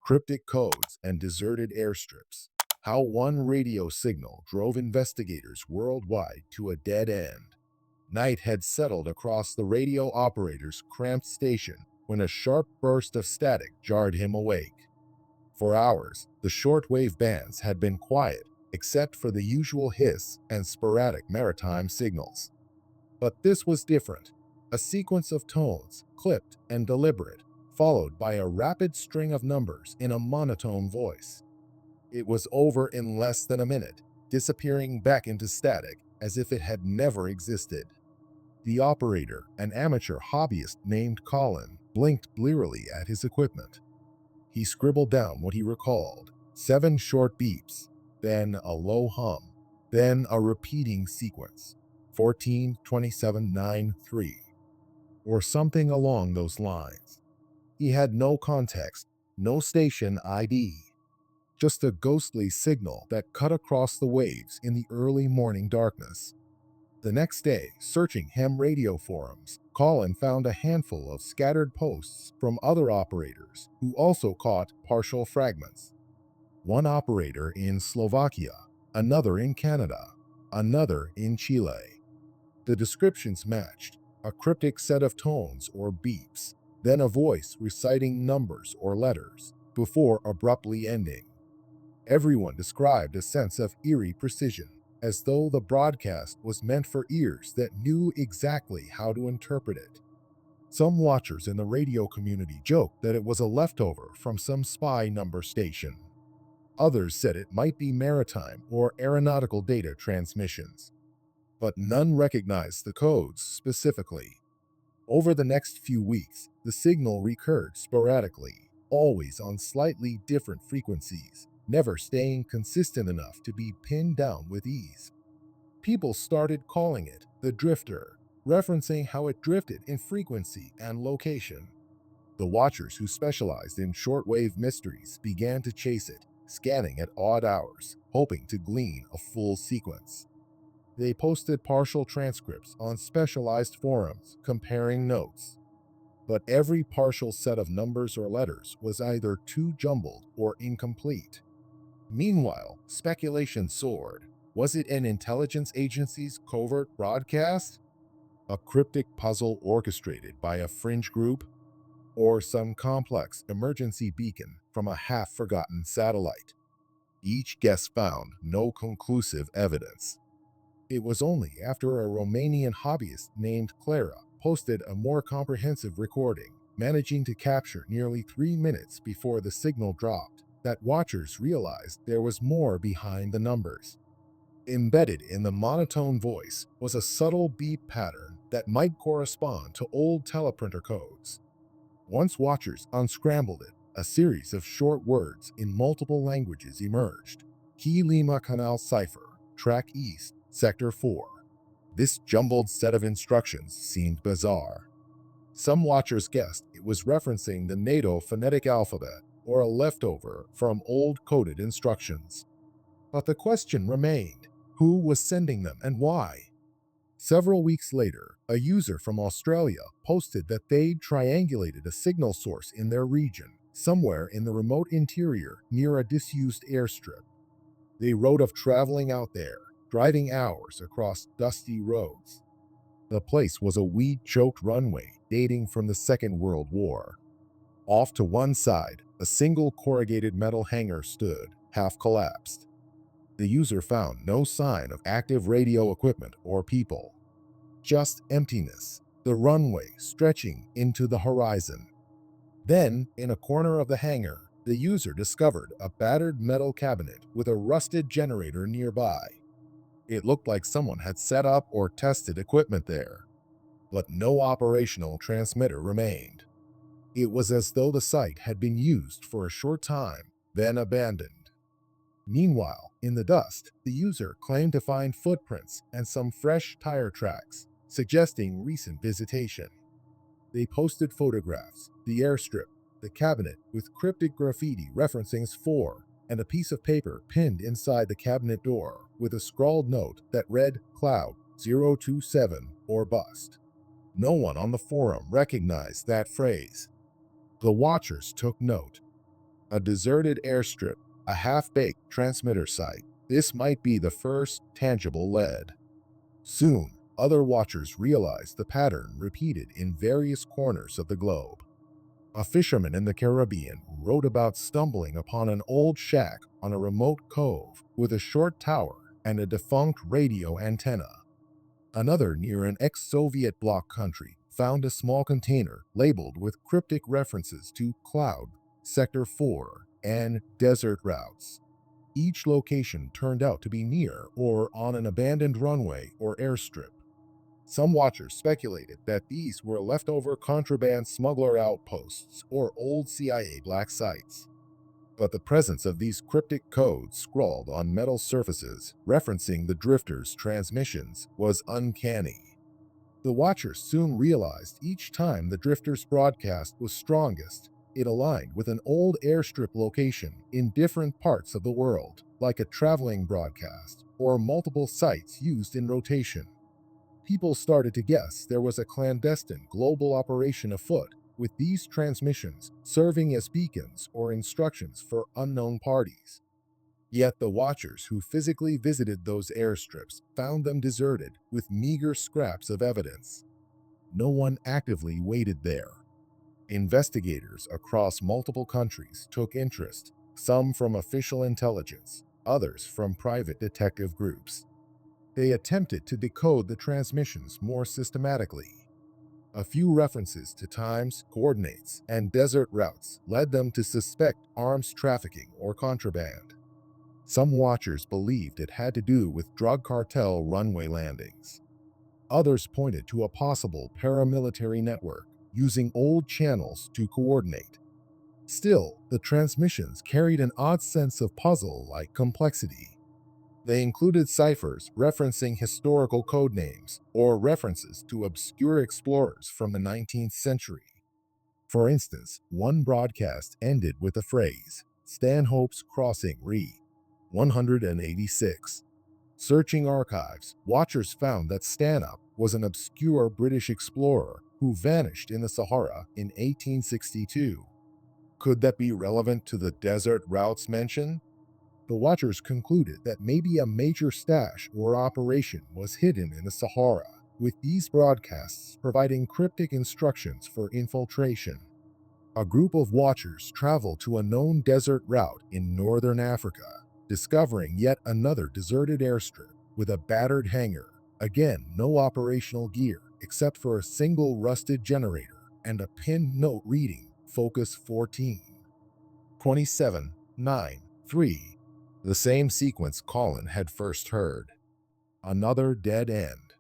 cryptic codes, and deserted airstrips. How one radio signal drove investigators worldwide to a dead end. Night had settled across the radio operator's cramped station when a sharp burst of static jarred him awake. For hours, the shortwave bands had been quiet, except for the usual hiss and sporadic maritime signals. But this was different. A sequence of tones, clipped and deliberate, followed by a rapid string of numbers in a monotone voice. It was over in less than a minute, disappearing back into static as if it had never existed. The operator, an amateur hobbyist named Colin, blinked blearily at his equipment. He scribbled down what he recalled: 7 short beeps, then a low hum, then a repeating sequence: 14, 27, 9, 3, or something along those lines. He had no context, no station ID, just a ghostly signal that cut across the waves in the early morning darkness. The next day, searching ham radio forums, Colin found a handful of scattered posts from other operators who also caught partial fragments. One operator in Slovakia, another in Canada, another in Chile. The descriptions matched: a cryptic set of tones or beeps, then a voice reciting numbers or letters, before abruptly ending. Everyone described a sense of eerie precision, as though the broadcast was meant for ears that knew exactly how to interpret it. Some watchers in the radio community joked that it was a leftover from some spy number station. Others said it might be maritime or aeronautical data transmissions. But none recognized the codes specifically. Over the next few weeks, the signal recurred sporadically, always on slightly different frequencies, never staying consistent enough to be pinned down with ease. People started calling it the drifter, referencing how it drifted in frequency and location. The watchers who specialized in shortwave mysteries began to chase it, scanning at odd hours, hoping to glean a full sequence. They posted partial transcripts on specialized forums, comparing notes. But every partial set of numbers or letters was either too jumbled or incomplete. Meanwhile, speculation soared. Was it an intelligence agency's covert broadcast? A cryptic puzzle orchestrated by a fringe group? Or some complex emergency beacon from a half-forgotten satellite? Each guess found no conclusive evidence. It was only after a Romanian hobbyist named Clara posted a more comprehensive recording, managing to capture nearly 3 minutes before the signal dropped, that watchers realized there was more behind the numbers. Embedded in the monotone voice was a subtle beep pattern that might correspond to old teleprinter codes. Once watchers unscrambled it, a series of short words in multiple languages emerged: Key Lima Canal Cipher, Track East, Sector 4. This jumbled set of instructions seemed bizarre. Some watchers guessed it was referencing the NATO phonetic alphabet or a leftover from old coded instructions. But the question remained: who was sending them and why? Several weeks later, a user from Australia posted that they'd triangulated a signal source in their region, somewhere in the remote interior near a disused airstrip. They wrote of traveling out there, driving hours across dusty roads. The place was a weed-choked runway dating from the Second World War. Off to one side, a single corrugated metal hangar stood, half collapsed. The user found no sign of active radio equipment or people. Just emptiness, the runway stretching into the horizon. Then, in a corner of the hangar, the user discovered a battered metal cabinet with a rusted generator nearby. It looked like someone had set up or tested equipment there, but no operational transmitter remained. It was as though the site had been used for a short time, then abandoned. Meanwhile, in the dust, the user claimed to find footprints and some fresh tire tracks, suggesting recent visitation. They posted photographs, the airstrip, the cabinet with cryptic graffiti referencing 4, and a piece of paper pinned inside the cabinet door with a scrawled note that read Cloud 027 or bust. No one on the forum recognized that phrase. The watchers took note. A deserted airstrip, a half-baked transmitter site. This might be the first tangible lead. Soon, other watchers realized the pattern repeated in various corners of the globe. A fisherman in the Caribbean wrote about stumbling upon an old shack on a remote cove with a short tower and a defunct radio antenna. Another near an ex-Soviet bloc country found a small container labeled with cryptic references to Cloud, Sector 4, and desert routes. Each location turned out to be near or on an abandoned runway or airstrip. Some watchers speculated that these were leftover contraband smuggler outposts or old CIA black sites. But the presence of these cryptic codes scrawled on metal surfaces referencing the drifters' transmissions was uncanny. The watchers soon realized each time the drifters' broadcast was strongest, it aligned with an old airstrip location in different parts of the world, like a traveling broadcast or multiple sites used in rotation. People started to guess there was a clandestine global operation afoot, with these transmissions serving as beacons or instructions for unknown parties. Yet the watchers who physically visited those airstrips found them deserted with meager scraps of evidence. No one actively waited there. Investigators across multiple countries took interest, some from official intelligence, others from private detective groups. They attempted to decode the transmissions more systematically. A few references to times, coordinates, and desert routes led them to suspect arms trafficking or contraband. Some watchers believed it had to do with drug cartel runway landings. Others pointed to a possible paramilitary network using old channels to coordinate. Still, the transmissions carried an odd sense of puzzle-like complexity. They included ciphers referencing historical code names or references to obscure explorers from the 19th century. For instance, one broadcast ended with the phrase, Stanhope's Crossing re. 186. Searching archives, watchers found that Stanhope was an obscure British explorer who vanished in the Sahara in 1862. Could that be relevant to the desert routes mentioned? The watchers concluded that maybe a major stash or operation was hidden in the Sahara, with these broadcasts providing cryptic instructions for infiltration. A group of watchers traveled to a known desert route in northern Africa, discovering yet another deserted airstrip with a battered hangar. Again, no operational gear except for a single rusted generator and a pinned note reading Focus 14. 27-9-3. The same sequence Colin had first heard. Another dead end.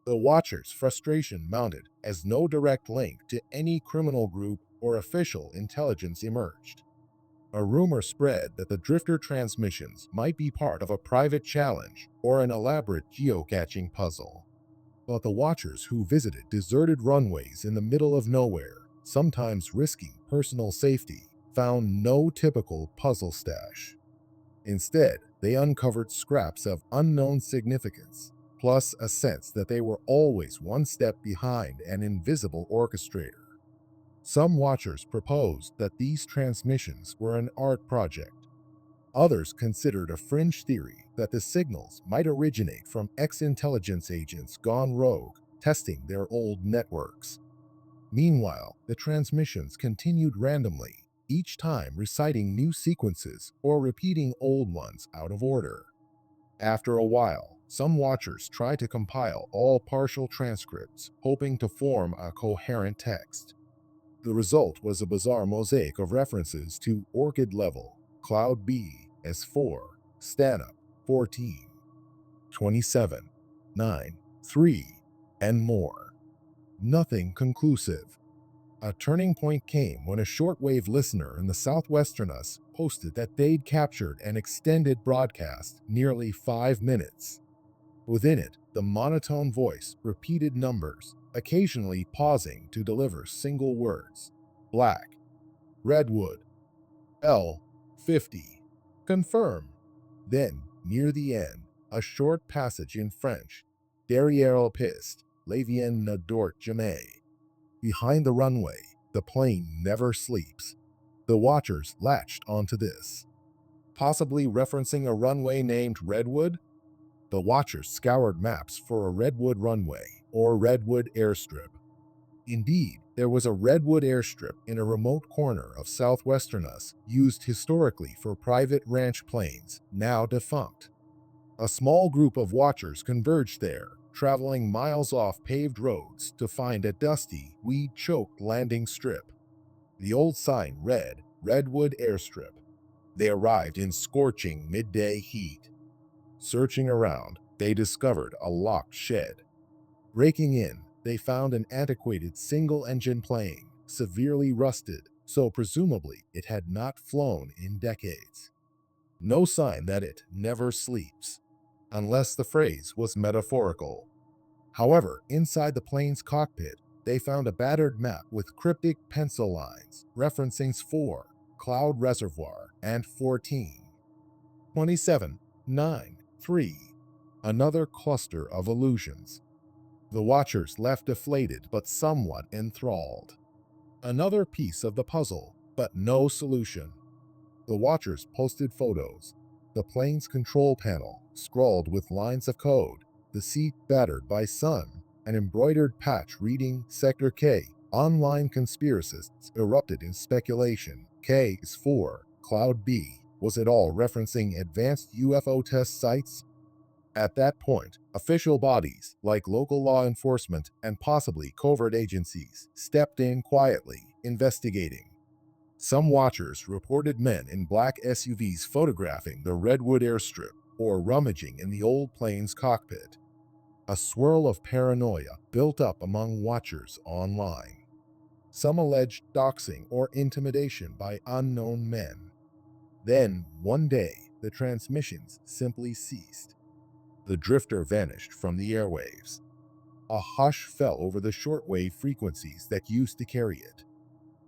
The Watcher's frustration mounted as no direct link to any criminal group or official intelligence emerged. A rumor spread that the drifter transmissions might be part of a private challenge or an elaborate geocaching puzzle. But the Watchers who visited deserted runways in the middle of nowhere, sometimes risking personal safety, found no typical puzzle stash. Instead, they uncovered scraps of unknown significance, plus a sense that they were always one step behind an invisible orchestrator. Some watchers proposed that these transmissions were an art project. Others considered a fringe theory that the signals might originate from ex-intelligence agents gone rogue, testing their old networks. Meanwhile, the transmissions continued randomly, each time reciting new sequences or repeating old ones out of order. After a while, some watchers tried to compile all partial transcripts, hoping to form a coherent text. The result was a bizarre mosaic of references to Orchid Level, Cloud B, S4, Stanhope, 14, 27, 9, 3, and more. Nothing conclusive. A turning point came when a shortwave listener in the southwestern US posted that they'd captured an extended broadcast, nearly 5 minutes. Within it, the monotone voice repeated numbers, occasionally pausing to deliver single words. Black, Redwood, L, 50. Confirm. Then, near the end, a short passage in French. Derrière piste, l'avion ne dort jamais. Behind the runway, the plane never sleeps. The watchers latched onto this, possibly referencing a runway named Redwood. The watchers scoured maps for a Redwood runway or Redwood airstrip. Indeed, there was a Redwood airstrip in a remote corner of southwestern US used historically for private ranch planes, now defunct. A small group of watchers converged there, traveling miles off paved roads to find a dusty, weed-choked landing strip. The old sign read, Redwood Airstrip. They arrived in scorching midday heat. Searching around, they discovered a locked shed. Breaking in, they found an antiquated single-engine plane, severely rusted, so presumably it had not flown in decades. No sign that it never sleeps, unless the phrase was metaphorical. However, inside the plane's cockpit, they found a battered map with cryptic pencil lines referencing 4, Cloud Reservoir, and 14, 27, 9, 3. Another cluster of illusions. The watchers left deflated but somewhat enthralled. Another piece of the puzzle, but no solution. The watchers posted photos. The plane's control panel, scrawled with lines of code, the seat battered by sun, an embroidered patch reading Sector K. Online conspiracists erupted in speculation. K is for Cloud B. Was it all referencing advanced UFO test sites? At that point, official bodies like local law enforcement and possibly covert agencies stepped in quietly, investigating. Some watchers reported men in black SUVs photographing the Redwood airstrip or rummaging in the old plane's cockpit. A swirl of paranoia built up among watchers online. Some alleged doxing or intimidation by unknown men. Then, one day, the transmissions simply ceased. The drifter vanished from the airwaves. A hush fell over the shortwave frequencies that used to carry it.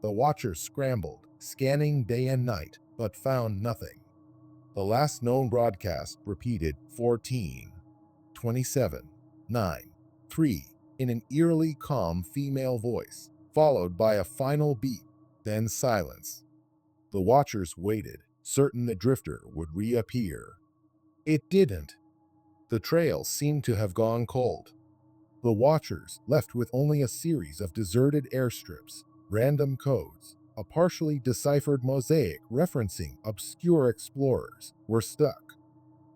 The watchers scrambled, scanning day and night, but found nothing. The last known broadcast repeated 14, 27, 9, 3 in an eerily calm female voice, followed by a final beep, then silence. The watchers waited, certain the drifter would reappear. It didn't. The trail seemed to have gone cold. The watchers, left with only a series of deserted airstrips, random codes, a partially deciphered mosaic referencing obscure explorers, were stuck.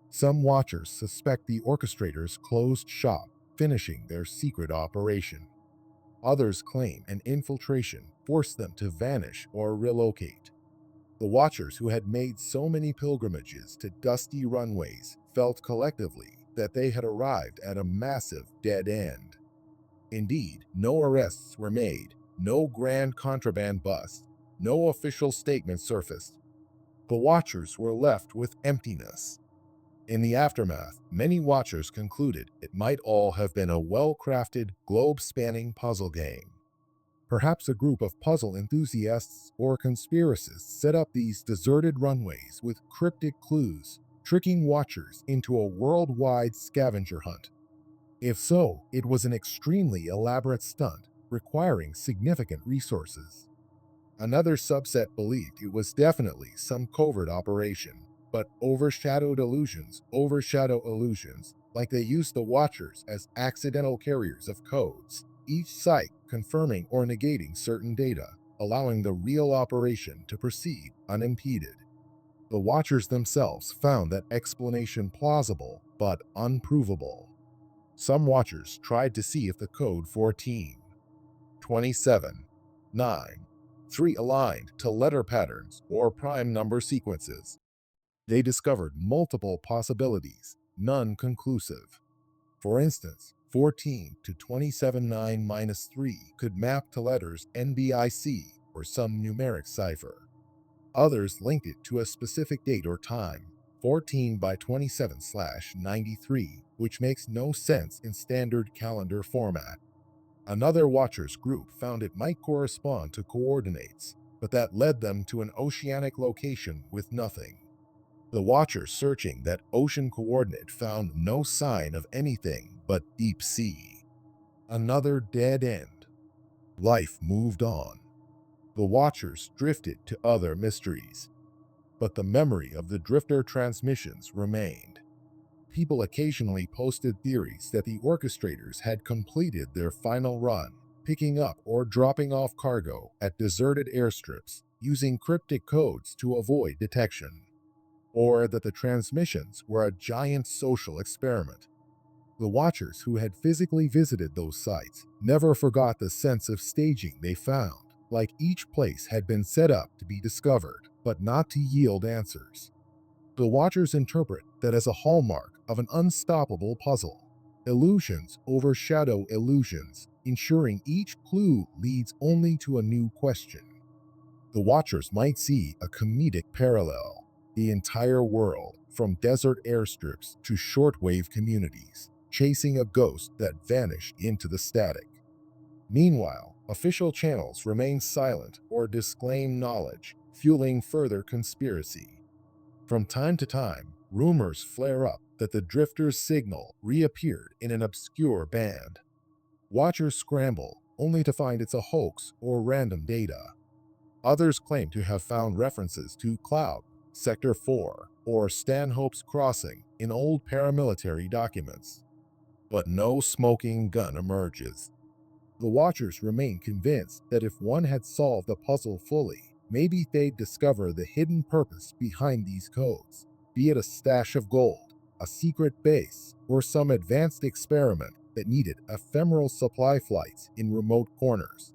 Some watchers suspect the orchestrators closed shop, finishing their secret operation. Others claim an infiltration forced them to vanish or relocate. The watchers who had made so many pilgrimages to dusty runways felt collectively that they had arrived at a massive dead end. Indeed, no arrests were made, no grand contraband bust, no official statement surfaced. The watchers were left with emptiness. In the aftermath, many watchers concluded it might all have been a well-crafted, globe-spanning puzzle game. Perhaps a group of puzzle enthusiasts or conspiracists set up these deserted runways with cryptic clues, tricking watchers into a worldwide scavenger hunt. If so, it was an extremely elaborate stunt, requiring significant resources. Another subset believed it was definitely some covert operation, but overshadow illusions, like they used the watchers as accidental carriers of codes, each site confirming or negating certain data, allowing the real operation to proceed unimpeded. The watchers themselves found that explanation plausible, but unprovable. Some watchers tried to see if the code 14, 27, 9, 3 aligned to letter patterns or prime number sequences. They discovered multiple possibilities, none conclusive. For instance, 14 to 27-9-3 could map to letters NBIC or some numeric cipher. Others linked it to a specific date or time, 14 by 27/93, which makes no sense in standard calendar format. Another watchers group found it might correspond to coordinates, but that led them to an oceanic location with nothing. The watchers searching that ocean coordinate found no sign of anything but deep sea. Another dead end. Life moved on. The watchers drifted to other mysteries, but the memory of the drifter transmissions remained. People occasionally posted theories that the orchestrators had completed their final run, picking up or dropping off cargo at deserted airstrips using cryptic codes to avoid detection, or that the transmissions were a giant social experiment. The watchers who had physically visited those sites never forgot the sense of staging they found, like each place had been set up to be discovered, but not to yield answers. The watchers interpret that as a hallmark of an unstoppable puzzle. Illusions overshadow illusions, ensuring each clue leads only to a new question. The watchers might see a comedic parallel: the entire world, from desert airstrips to shortwave communities, chasing a ghost that vanished into the static. Meanwhile, official channels remain silent or disclaim knowledge, fueling further conspiracy. From time to time, rumors flare up that the drifter's signal reappeared in an obscure band. Watchers scramble, only to find it's a hoax or random data. Others claim to have found references to Cloud, Sector 4, or Stanhope's Crossing in old paramilitary documents. But no smoking gun emerges. The Watchers remain convinced that if one had solved the puzzle fully, maybe they'd discover the hidden purpose behind these codes, be it a stash of gold, a secret base, or some advanced experiment that needed ephemeral supply flights in remote corners.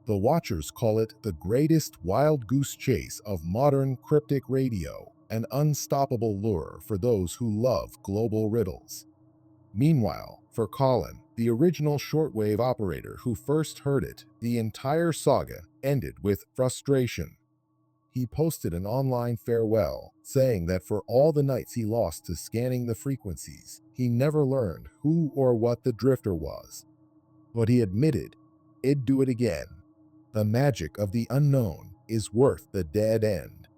The Watchers call it the greatest wild goose chase of modern cryptic radio, an unstoppable lure for those who love global riddles. Meanwhile, for Colin, the original shortwave operator who first heard it, the entire saga ended with frustration. He posted an online farewell, saying that for all the nights he lost to scanning the frequencies, he never learned who or what the drifter was. But he admitted it'd do it again. The magic of the unknown is worth the dead end.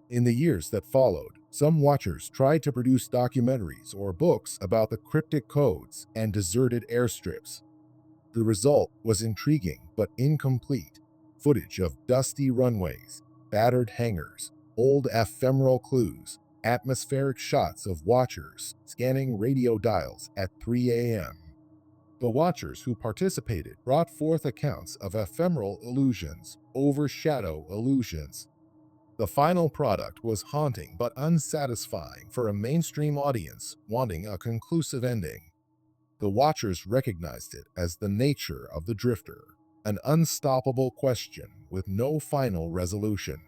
In the years that followed, some watchers tried to produce documentaries or books about the cryptic codes and deserted airstrips. The result was intriguing but incomplete: footage of dusty runways, battered hangars, old ephemeral clues, atmospheric shots of watchers scanning radio dials at 3 a.m. The watchers who participated brought forth accounts of ephemeral illusions overshadow illusions. The final product was haunting but unsatisfying for a mainstream audience wanting a conclusive ending. The watchers recognized it as the nature of the drifter, an unstoppable question with no final resolution.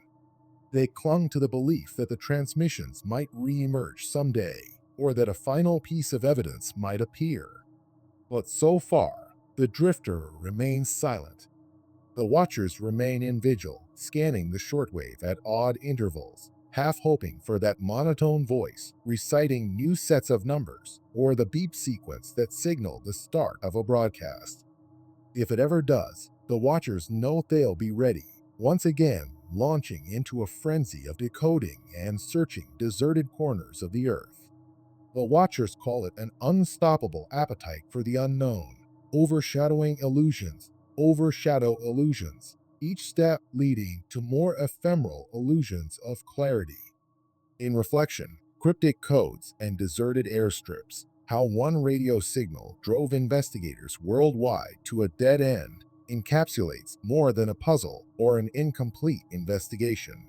They clung to the belief that the transmissions might re-emerge someday, or that a final piece of evidence might appear. But so far, the drifter remains silent. The watchers remain in vigil, scanning the shortwave at odd intervals, half hoping for that monotone voice reciting new sets of numbers, or the beep sequence that signal the start of a broadcast. If it ever does, the watchers know they'll be ready, once again launching into a frenzy of decoding and searching deserted corners of the earth. The watchers call it an unstoppable appetite for the unknown, overshadowing illusions, overshadow illusions, each step leading to more ephemeral illusions of clarity. In reflection, cryptic codes and deserted airstrips, how one radio signal drove investigators worldwide to a dead end, encapsulates more than a puzzle or an incomplete investigation.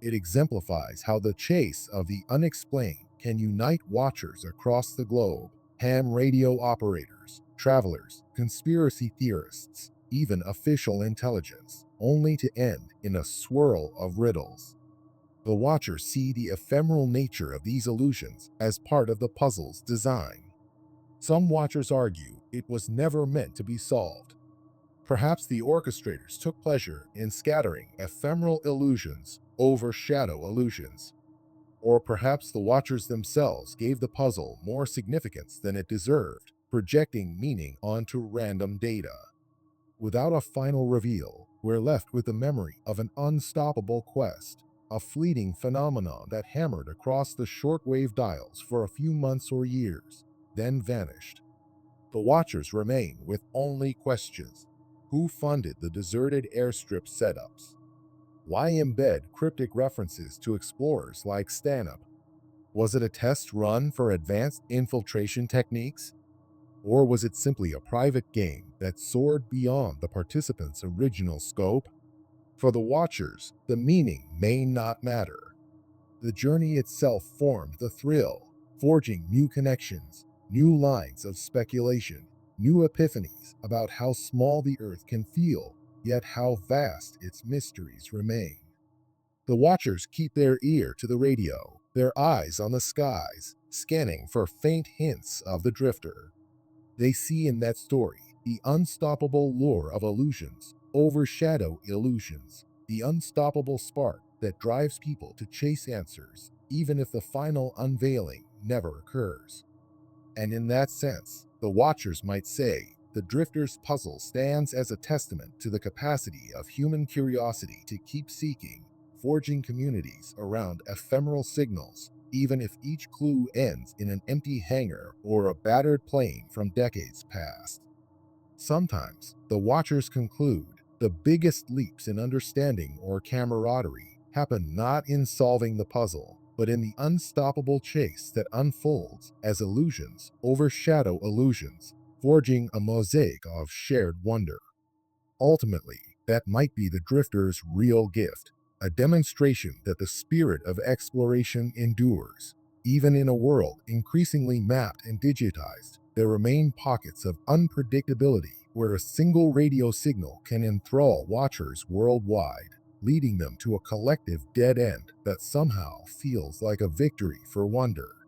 It exemplifies how the chase of the unexplained can unite watchers across the globe: ham radio operators, travelers, conspiracy theorists, even official intelligence, only to end in a swirl of riddles. The watchers see the ephemeral nature of these illusions as part of the puzzle's design. Some watchers argue it was never meant to be solved. Perhaps the orchestrators took pleasure in scattering ephemeral illusions overshadow illusions. Or perhaps the watchers themselves gave the puzzle more significance than it deserved, projecting meaning onto random data. Without a final reveal, we're left with the memory of an unstoppable quest, a fleeting phenomenon that hammered across the shortwave dials for a few months or years, then vanished. The watchers remain with only questions. Who funded the deserted airstrip setups? Why embed cryptic references to explorers like Stanhope? Was it a test run for advanced infiltration techniques? Or was it simply a private game that soared beyond the participants' original scope? For the watchers, the meaning may not matter. The journey itself formed the thrill, forging new connections, new lines of speculation, new epiphanies about how small the Earth can feel, yet how vast its mysteries remain. The watchers keep their ear to the radio, their eyes on the skies, scanning for faint hints of the drifter. They see in that story the unstoppable lure of illusions overshadow illusions, the unstoppable spark that drives people to chase answers, even if the final unveiling never occurs. And in that sense, the watchers might say the Drifter's puzzle stands as a testament to the capacity of human curiosity to keep seeking, forging communities around ephemeral signals, even if each clue ends in an empty hangar or a battered plane from decades past. Sometimes, the watchers conclude the biggest leaps in understanding or camaraderie happen not in solving the puzzle, but in the unstoppable chase that unfolds as illusions overshadow illusions, forging a mosaic of shared wonder. Ultimately, that might be the drifter's real gift, a demonstration that the spirit of exploration endures. Even in a world increasingly mapped and digitized, there remain pockets of unpredictability where a single radio signal can enthrall watchers worldwide, leading them to a collective dead end that somehow feels like a victory for wonder.